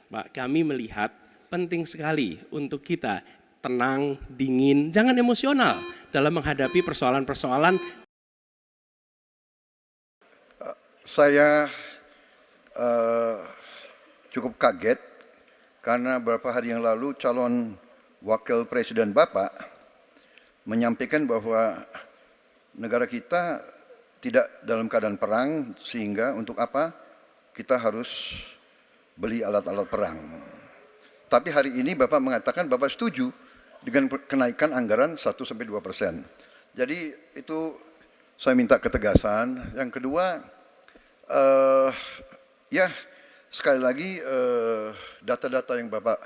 Pak, kami melihat penting sekali untuk kita tenang, dingin, jangan emosional dalam menghadapi persoalan-persoalan. Saya cukup kaget karena beberapa hari yang lalu calon wakil presiden Bapak menyampaikan bahwa negara kita tidak dalam keadaan perang, sehingga untuk apa kita harus beli alat-alat perang. Tapi hari ini Bapak mengatakan Bapak setuju dengan kenaikan anggaran 1-2%. Jadi itu saya minta ketegasan. Yang kedua, ya sekali lagi data-data yang Bapak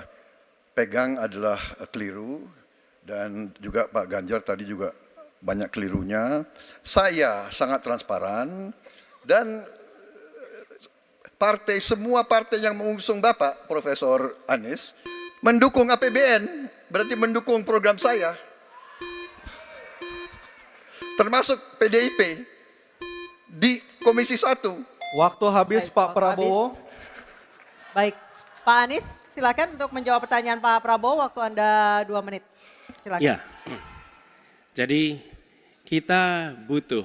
pegang adalah keliru, dan juga Pak Ganjar tadi juga banyak kelirunya. Saya sangat transparan, dan semua partai yang mengusung Bapak, Profesor Anies, mendukung APBN, berarti mendukung program saya. Termasuk PDIP di Komisi 1. Waktu habis. Baik, Pak Prabowo. Baik, Pak Anies silakan untuk menjawab pertanyaan Pak Prabowo, waktu Anda 2 menit. Silakan. Ya, jadi kita butuh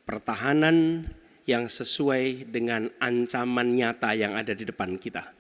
pertahanan yang sesuai dengan ancaman nyata yang ada di depan kita.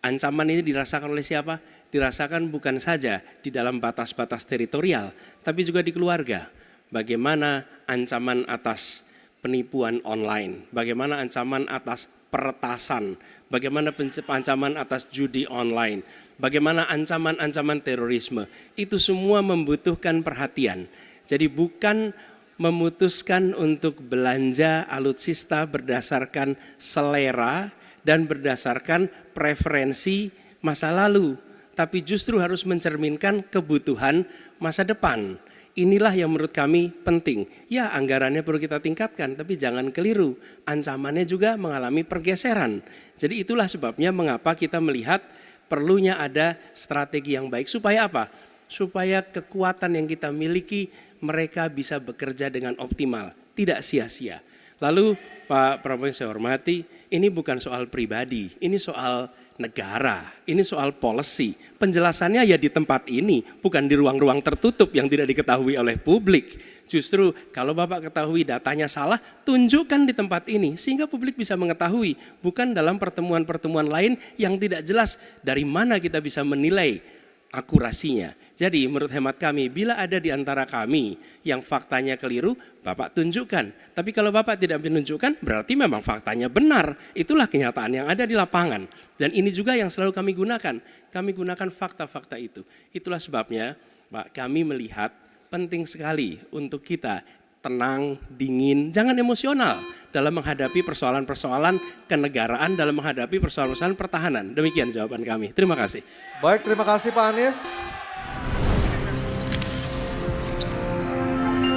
Ancaman ini dirasakan oleh siapa? Dirasakan bukan saja di dalam batas-batas teritorial, tapi juga di keluarga. Bagaimana ancaman atas penipuan online, bagaimana ancaman atas peretasan, bagaimana ancaman atas judi online, bagaimana ancaman-ancaman terorisme. Itu semua membutuhkan perhatian. Jadi bukan memutuskan untuk belanja alutsista berdasarkan selera dan berdasarkan preferensi masa lalu, tapi justru harus mencerminkan kebutuhan masa depan. Inilah yang menurut kami penting. Ya, anggarannya perlu kita tingkatkan, tapi jangan keliru. Ancamannya juga mengalami pergeseran. Jadi itulah sebabnya mengapa kita melihat perlunya ada strategi yang baik. Supaya apa? Supaya kekuatan yang kita miliki mereka bisa bekerja dengan optimal, tidak sia-sia. Lalu Pak Prabowo yang saya hormati, ini bukan soal pribadi, ini soal negara, ini soal policy. Penjelasannya ya di tempat ini, bukan di ruang-ruang tertutup yang tidak diketahui oleh publik. Justru kalau Bapak ketahui datanya salah, tunjukkan di tempat ini sehingga publik bisa mengetahui, bukan dalam pertemuan-pertemuan lain yang tidak jelas dari mana kita bisa menilai akurasinya. Jadi menurut hemat kami, bila ada di antara kami yang faktanya keliru, Bapak tunjukkan. Tapi kalau Bapak tidak menunjukkan, berarti memang faktanya benar. Itulah kenyataan yang ada di lapangan. Dan ini juga yang selalu kami gunakan. Kami gunakan fakta-fakta itu. Itulah sebabnya, Pak, kami melihat penting sekali untuk kita tenang, dingin, jangan emosional dalam menghadapi persoalan-persoalan kenegaraan, dalam menghadapi persoalan-persoalan pertahanan. Demikian jawaban kami. Terima kasih. Baik, terima kasih Pak Anies.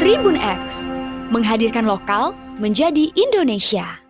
Tribun X menghadirkan lokal menjadi Indonesia.